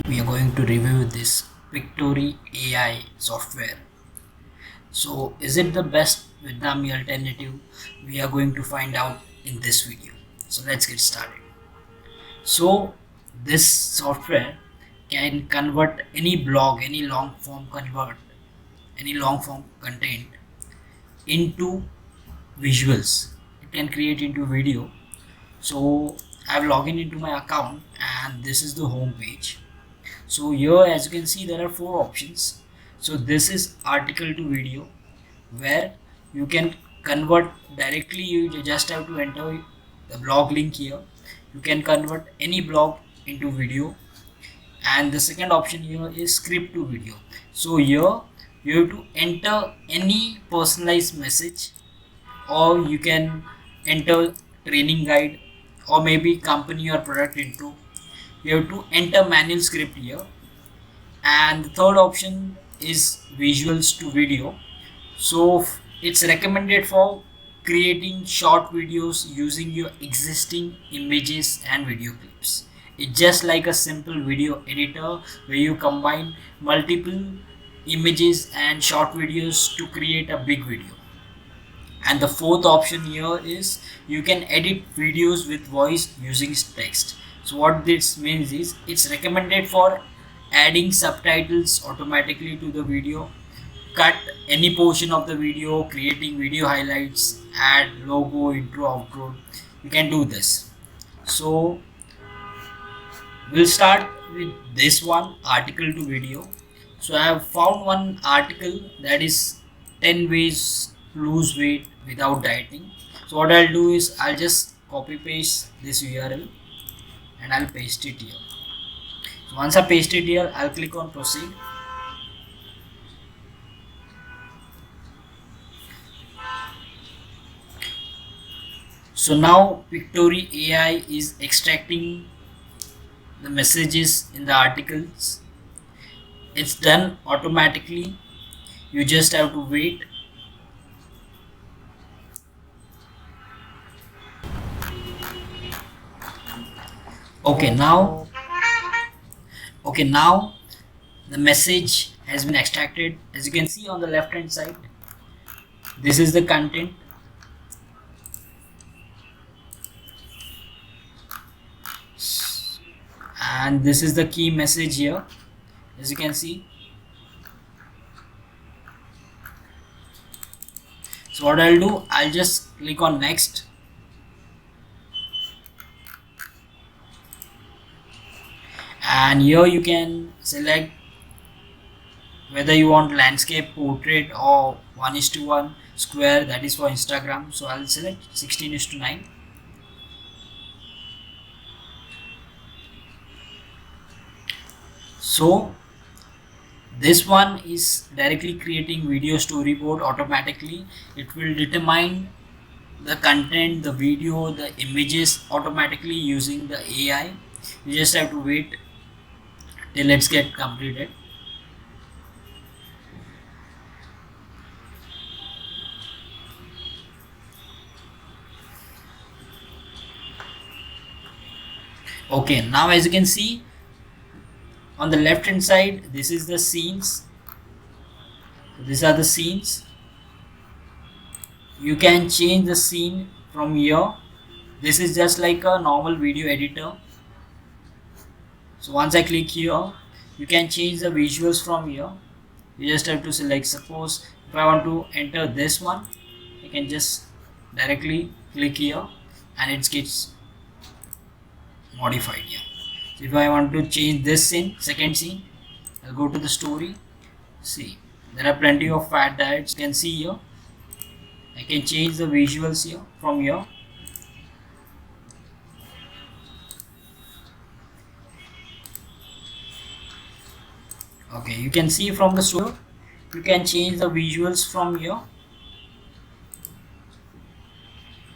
We are going to review this Pictory AI software. So, is it the best Vidnami alternative? We are going to find out in this video. So, let's get started. So, this software can convert any blog, any long form content into visuals. It can create into video. So, I've logged into my account and this is the home page. So here, as you can see, there are four options. So this is article to video, where you can convert directly. You just have to enter the blog link here. You can convert any blog into video. And the second option here is script to video. So here you have to enter any personalized message, or you can enter training guide, or maybe company or product intro. You have to enter manual script here. And the third option is visuals to video. So it's recommended for creating short videos using your existing images and video clips. It's just like a simple video editor where you combine multiple images and short videos to create a big video. And the fourth option here is you can edit videos with voice using text. So what this means is it's recommended for adding subtitles automatically to the video, cut any portion of the video, creating video highlights, add logo, intro, outro. You can do this. So we'll start with this one, article to video. So I have found one article that is 10 ways to lose weight without dieting. So what I'll do is I'll just copy paste this URL and I'll paste it here. So once I paste it here, I'll click on proceed. So now Pictory AI is extracting the messages in the articles. It's done automatically. You just have to wait. Okay, now the message has been extracted. As you can see on the left hand side, this is the content. And this is the key message here, as you can see. So what I'll do, I'll just click on next. And here you can select whether you want landscape, portrait, or 1:1 square, that is for Instagram. So I'll select 16:9. So this one is directly creating video storyboard automatically. It will determine the content, the video, the images automatically using the AI. You just have to wait till it's get completed. Okay, now as you can see on the left hand side, this is the scenes. These are the scenes. You can change the scene from here. This is just like a normal video editor. So once I click here, you can change the visuals from here. You just have to select, suppose if I want to enter this one, I can just directly click here and it gets modified here. So if I want to change this scene, second scene, I'll go to the story. See, there are plenty of fat diets. You can see here. I can change the visuals here from here. Okay, you can see from the story. You can change the visuals from here.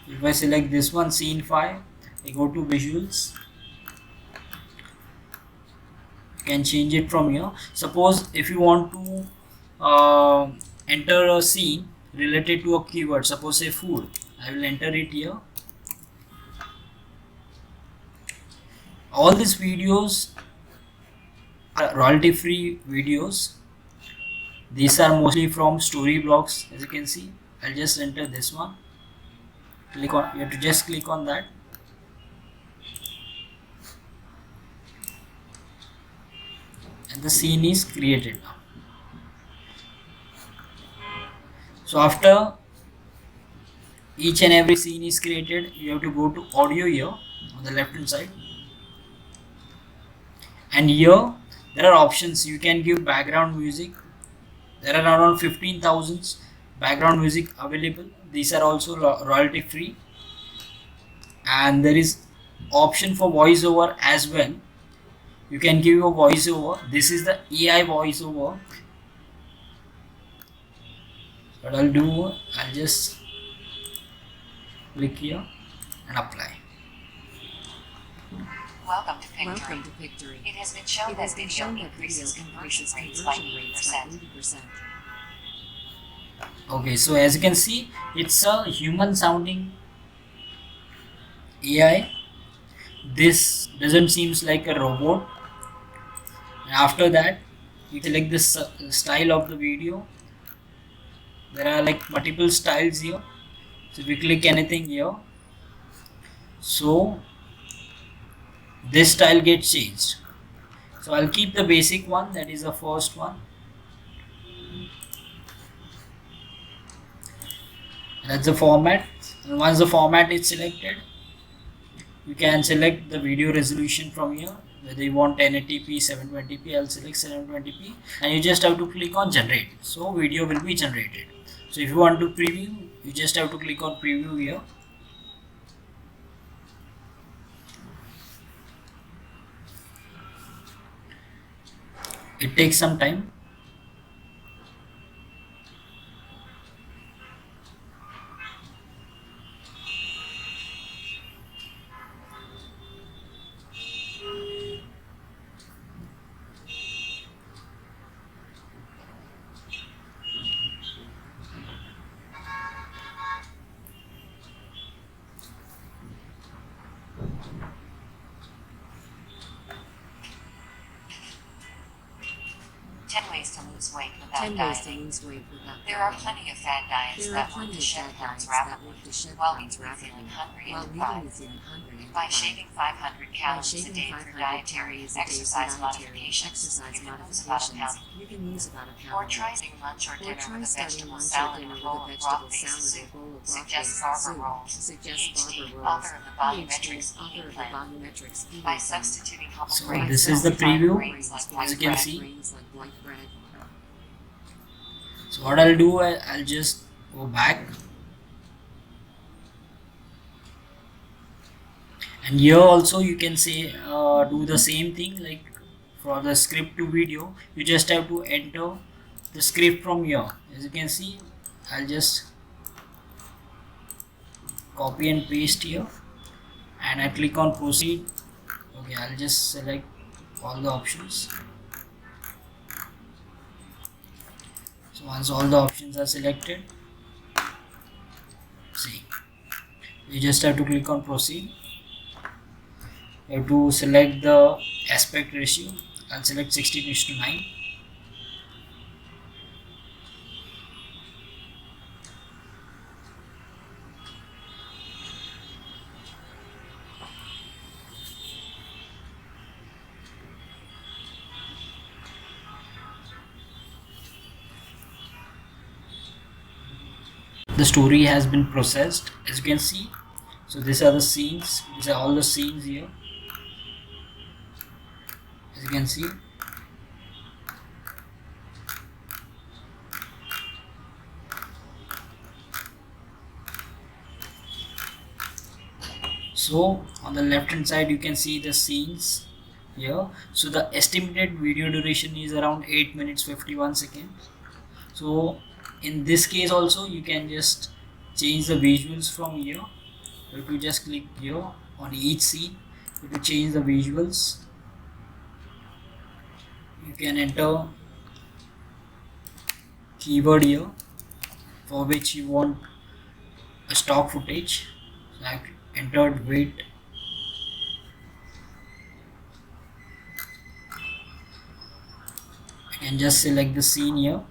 If I select this one, scene 5, I go to visuals. You can change it from here. Suppose if you want to enter a scene related to a keyword, suppose say food, I will enter it here. All these videos royalty free videos. These are mostly from story blogs, as you can see. I'll just enter this one. Click on, you have to just click on that. And the scene is created now. So after each and every scene is created, you have to go to audio here on the left hand side. And here there are options. You can give background music. There are around 15,000 background music available. These are also royalty free. And there is option for voiceover as well. You can give a voiceover. This is the AI voiceover. What I'll do, I'll just click here and apply. Welcome to Pictory. It has been shown that video increases conversion rates by 80%. Okay, so as you can see, it's a human sounding AI. This doesn't seems like a robot. After that, you select the style of the video. There are like multiple styles here. So if we click anything here, so this style gets changed. So I'll keep the basic one, that is the first one. That's the format. And once the format is selected, you can select the video resolution from here, whether you want 1080p, 720p. I'll select 720p, and you just have to click on generate. So video will be generated. So if you want to preview, you just have to click on preview here. It takes some time. Ways to lose weight without dieting. There are plenty of fad diets that work to shed pounds rapidly while even feeling hungry and deprived. By shaving 500 calories a day through dietary and exercise modifications, you can lose about a pound. Or try starting lunch or dinner with a vegetable salad and a bowl of broth-based soup, suggests Barbara Rolls, PhD, author of the Volumetrics Eating Plan. By substituting whole So grains, this is the preview, like as you can bread. see. So what I'll do, I'll just go back, and here also you can say do the same thing like for the script to video. You just have to enter the script from here. As you can see, I'll just copy and paste here, and I click on proceed. Okay, I'll just select all the options. So once all the options are selected, see, you just have to click on proceed. You have to select the aspect ratio. I'll select 16:9. The story has been processed, as you can see. So these are the scenes. These are all the scenes here, as you can see. So on the left hand side you can see the scenes here. So the estimated video duration is around 8 minutes 51 seconds. So in this case also you can just change the visuals from here. You have to just click here on each scene. You have to change the visuals. You can enter keyword here for which you want a stock footage. So I've entered weight. You can just select the scene here.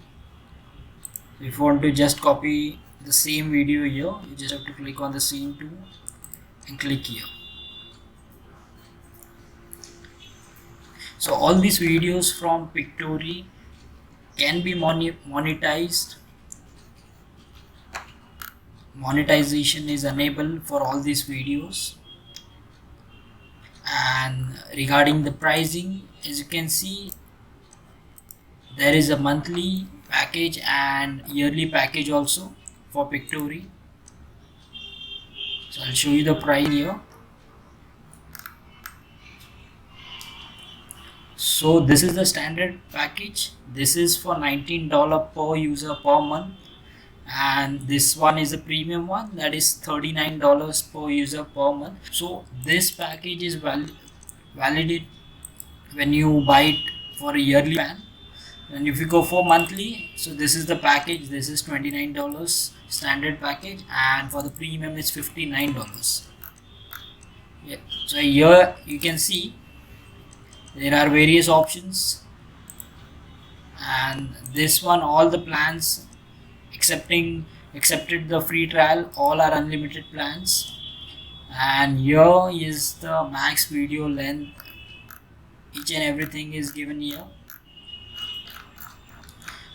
If you want to just copy the same video here, you just have to click on the scene tool and click here. So all these videos from Pictory can be monetized. Monetization is enabled for all these videos. And regarding the pricing, as you can see, there is a monthly package and yearly package also for Pictory. So I'll show you the price here. So this is the standard package. This is for $19 per user per month, and this one is a premium one, that is $39 per user per month. So this package is valid when you buy it for a yearly plan, and if you go for monthly, so this is the package. This is $29 standard package, and for the premium it's $59. Yeah, so here you can see there are various options, and this one, all the plans accepted the free trial, all are unlimited plans. And here is the max video length, each and everything is given here.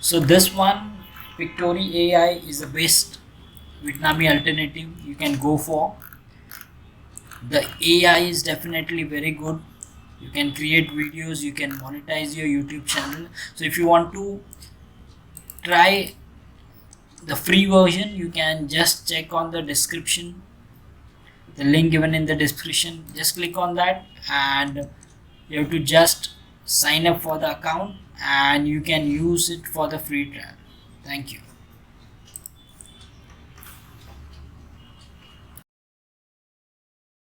So this one, Pictory AI, is the best Vidnami alternative you can go for. The AI is definitely very good. You can create videos, you can monetize your YouTube channel. So if you want to try the free version, you can just check on the description, the link given in the description. Just click on that and you have to just sign up for the account, and you can use it for the free trial. Thank you.